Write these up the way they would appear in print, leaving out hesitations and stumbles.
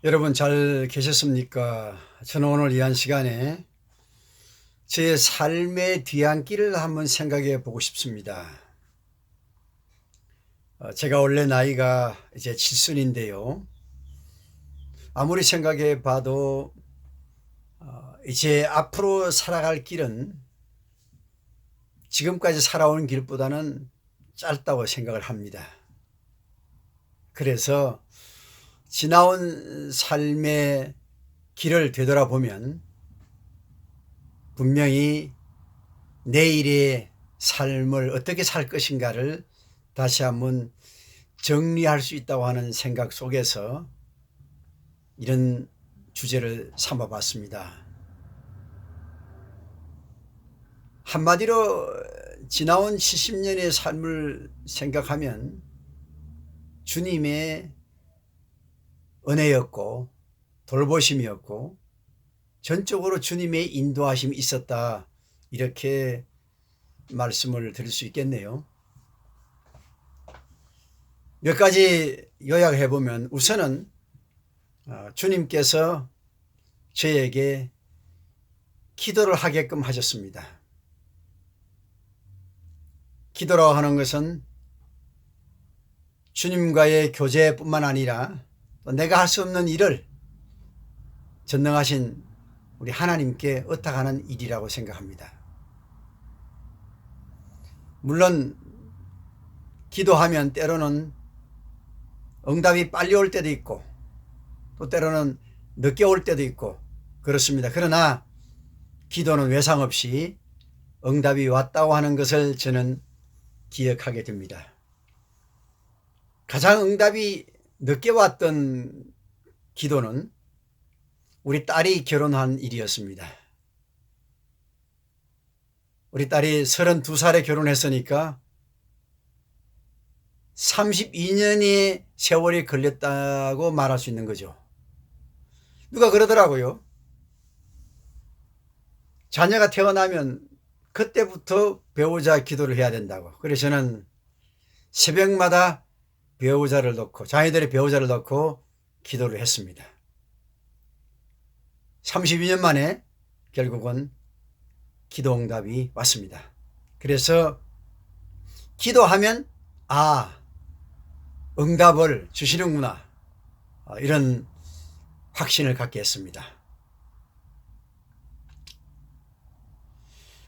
여러분 잘 계셨습니까? 저는 오늘 이 한 시간에 제 삶의 뒤안길을 한번 생각해 보고 싶습니다. 제가 원래 나이가 이제 칠순인데요. 아무리 생각해 봐도 이제 앞으로 살아갈 길은 지금까지 살아온 길보다는 짧다고 생각을 합니다. 그래서 지나온 삶의 길을 되돌아보면 분명히 내일의 삶을 어떻게 살 것인가를 다시 한번 정리할 수 있다고 하는 생각 속에서 이런 주제를 삼아 봤습니다. 한마디로 지나온 70년의 삶을 생각하면 주님의 은혜였고 돌보심이었고 전적으로 주님의 인도하심이 있었다, 이렇게 말씀을 드릴 수 있겠네요. 몇 가지 요약해 보면 우선은 주님께서 저에게 기도를 하게끔 하셨습니다. 기도라고 하는 것은 주님과의 교제뿐만 아니라 또 내가 할 수 없는 일을 전능하신 우리 하나님께 의탁하는 일이라고 생각합니다. 물론 기도하면 때로는 응답이 빨리 올 때도 있고 또 때로는 늦게 올 때도 있고 그렇습니다. 그러나 기도는 외상 없이 응답이 왔다고 하는 것을 저는 기억하게 됩니다. 가장 응답이 늦게 왔던 기도는 우리 딸이 결혼한 일이었습니다. 우리 딸이 32살에 결혼했으니까 32년의 세월이 걸렸다고 말할 수 있는 거죠. 누가 그러더라고요. 자녀가 태어나면 그때부터 배우자 기도를 해야 된다고. 그래서 저는 새벽마다 배우자를 놓고, 자녀들의 배우자를 놓고 기도를 했습니다. 32년 만에 결국은 기도 응답이 왔습니다. 그래서 기도하면 응답을 주시는구나, 이런 확신을 갖게 했습니다.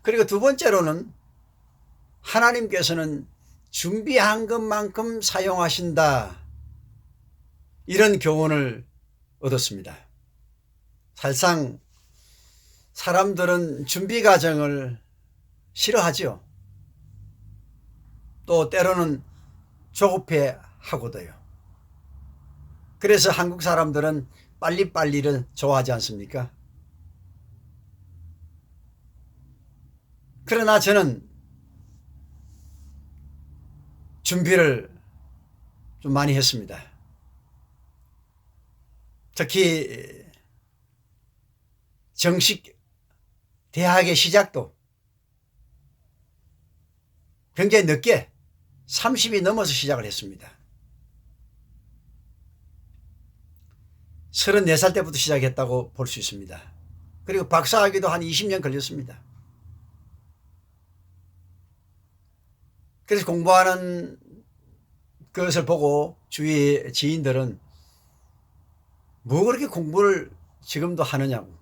그리고 두 번째로는 하나님께서는 준비한 것만큼 사용하신다, 이런 교훈을 얻었습니다. 사실상 사람들은 준비 과정을 싫어하죠. 또 때로는 조급해 하고도요. 그래서 한국 사람들은 빨리빨리를 좋아하지 않습니까? 그러나 저는 준비를 좀 많이 했습니다. 특히 정식 대학의 시작도 굉장히 늦게 30이 넘어서 시작을 했습니다. 34살 때부터 시작했다고 볼 수 있습니다. 그리고 박사학위도 한 20년 걸렸습니다. 그래서 공부하는 것을 보고 주위 지인들은 뭐 그렇게 공부를 지금도 하느냐고.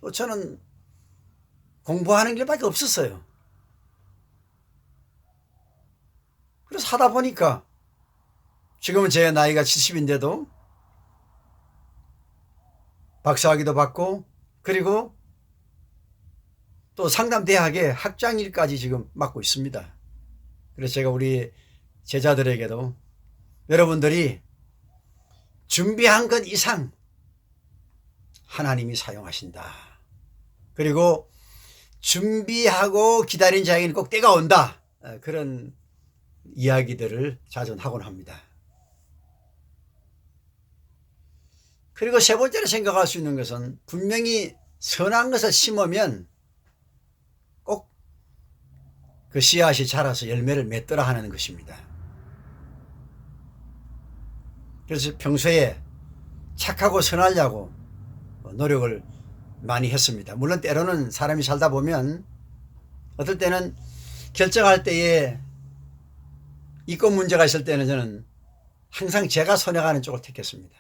또 저는 공부하는 길밖에 없었어요. 그래서 하다 보니까 지금은 제 나이가 70인데도 박사학위도 받고, 그리고 또 상담대학의 학장일까지 지금 맡고 있습니다. 그래서 제가 우리 제자들에게도 여러분들이 준비한 것 이상 하나님이 사용하신다, 그리고 준비하고 기다린 자에게는 꼭 때가 온다, 그런 이야기들을 자주 하곤 합니다. 그리고 세 번째로 생각할 수 있는 것은 분명히 선한 것을 심으면 꼭 그 씨앗이 자라서 열매를 맺더라 하는 것입니다. 그래서 평소에 착하고 선하려고 노력을 많이 했습니다. 물론 때로는 사람이 살다 보면 어떨 때는 결정할 때에 이권 문제가 있을 때는 저는 항상 제가 선행하는 쪽을 택했습니다.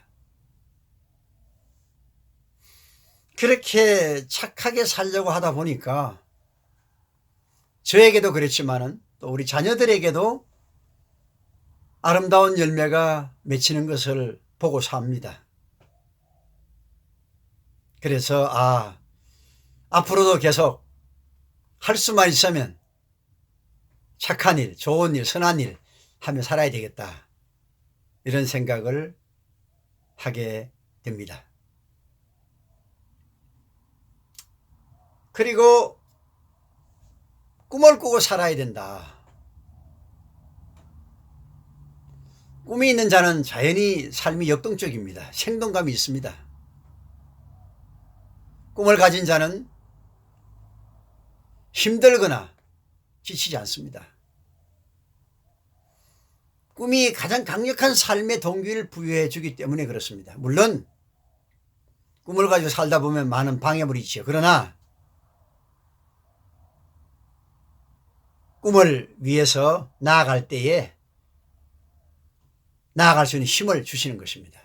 그렇게 착하게 살려고 하다 보니까 저에게도 그렇지만은 또 우리 자녀들에게도 아름다운 열매가 맺히는 것을 보고 삽니다. 그래서 앞으로도 계속 할 수만 있으면 착한 일, 좋은 일, 선한 일 하며 살아야 되겠다. 이런 생각을 하게 됩니다. 그리고 꿈을 꾸고 살아야 된다. 꿈이 있는 자는 자연히 삶이 역동적입니다. 생동감이 있습니다. 꿈을 가진 자는 힘들거나 지치지 않습니다. 꿈이 가장 강력한 삶의 동기를 부여해 주기 때문에 그렇습니다. 물론 꿈을 가지고 살다 보면 많은 방해물이 있죠. 그러나 꿈을 위해서 나아갈 때에 나아갈 수 있는 힘을 주시는 것입니다.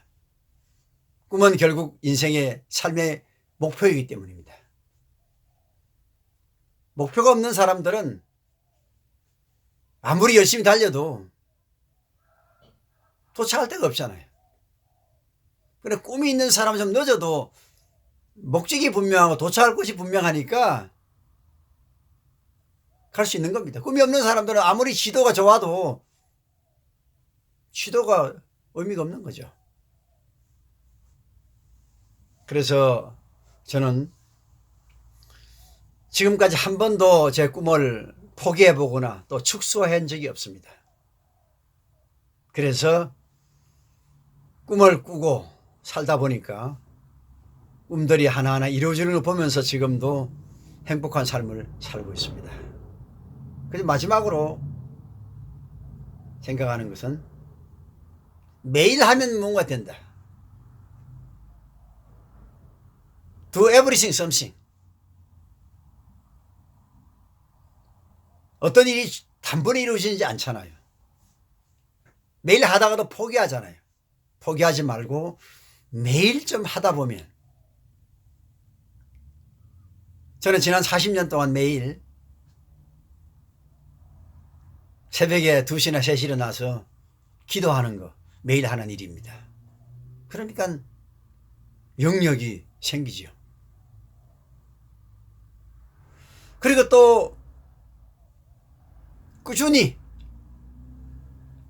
꿈은 결국 인생의 삶의 목표이기 때문입니다. 목표가 없는 사람들은 아무리 열심히 달려도 도착할 데가 없잖아요. 그런데 꿈이 있는 사람은 좀 늦어도 목적이 분명하고 도착할 곳이 분명하니까 갈 수 있는 겁니다. 꿈이 없는 사람들은 아무리 지도가 좋아도 지도가 의미가 없는 거죠. 그래서 저는 지금까지 한 번도 제 꿈을 포기해보거나 또 축소한 적이 없습니다. 그래서 꿈을 꾸고 살다 보니까 꿈들이 하나하나 이루어지는 걸 보면서 지금도 행복한 삶을 살고 있습니다. 그래서 마지막으로 생각하는 것은 매일 하면 뭔가 된다. Do everything something. 어떤 일이 단번에 이루어지지 않잖아요. 매일 하다가도 포기하잖아요. 포기하지 말고 매일 좀 하다 보면, 저는 지난 40년 동안 매일 새벽에 2시나 3시 일어나서 기도하는 거 매일 하는 일입니다. 그러니까 영역이 생기죠. 그리고 또 꾸준히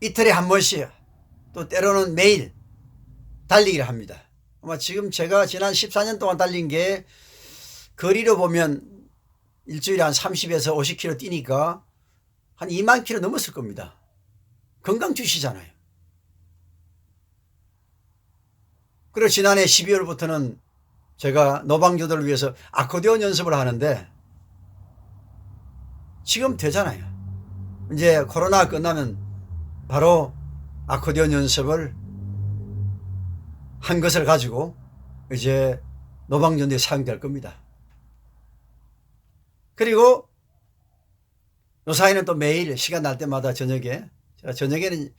이틀에 한 번씩 또 때로는 매일 달리기를 합니다. 아마 지금 제가 지난 14년 동안 달린 게 거리로 보면 일주일에 한 30에서 50km 뛰니까 한 2만 km 넘었을 겁니다. 건강 주시잖아요. 그리고 지난해 12월부터는 제가 노방주들을 위해서 아코디언 연습을 하는데 지금 되잖아요. 이제 코로나 끝나면 바로 아코디언 연습을 한 것을 가지고 이제 노방전도에 사용될 겁니다. 그리고 요사이는 또 매일 시간 날 때마다 저녁에, 제가 저녁에는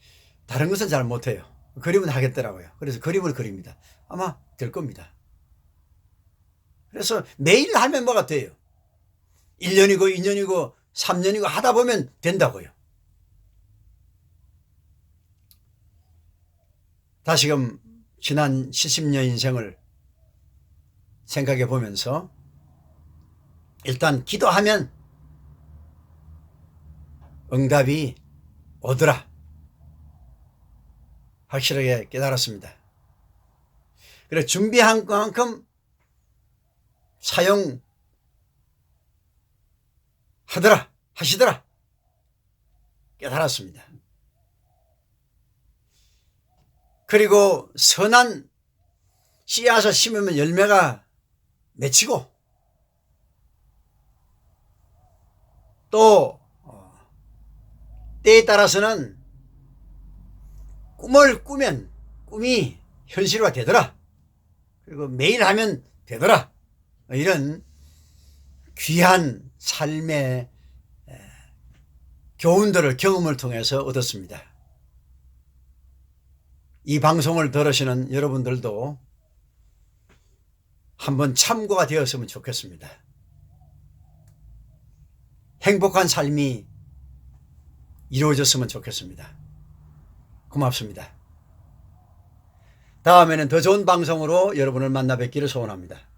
다른 것은 잘 못해요. 그림은 하겠더라고요. 그래서 그림을 그립니다. 아마 될 겁니다. 그래서 매일 하면 뭐가 돼요? 1년이고 2년이고 3년이고 하다 보면 된다고요. 다시금 지난 70년 인생을 생각해 보면서 일단 기도하면 응답이 오더라 확실하게 깨달았습니다. 그래서 준비한 만큼 하시더라 깨달았습니다. 그리고 선한 씨앗을 심으면 열매가 맺히고 또 때에 따라서는 꿈을 꾸면 꿈이 현실화 되더라. 그리고 매일 하면 되더라. 이런 귀한 삶의 교훈들을 경험을 통해서 얻었습니다. 이 방송을 들으시는 여러분들도 한번 참고가 되었으면 좋겠습니다. 행복한 삶이 이루어졌으면 좋겠습니다. 고맙습니다. 다음에는 더 좋은 방송으로 여러분을 만나 뵙기를 소원합니다.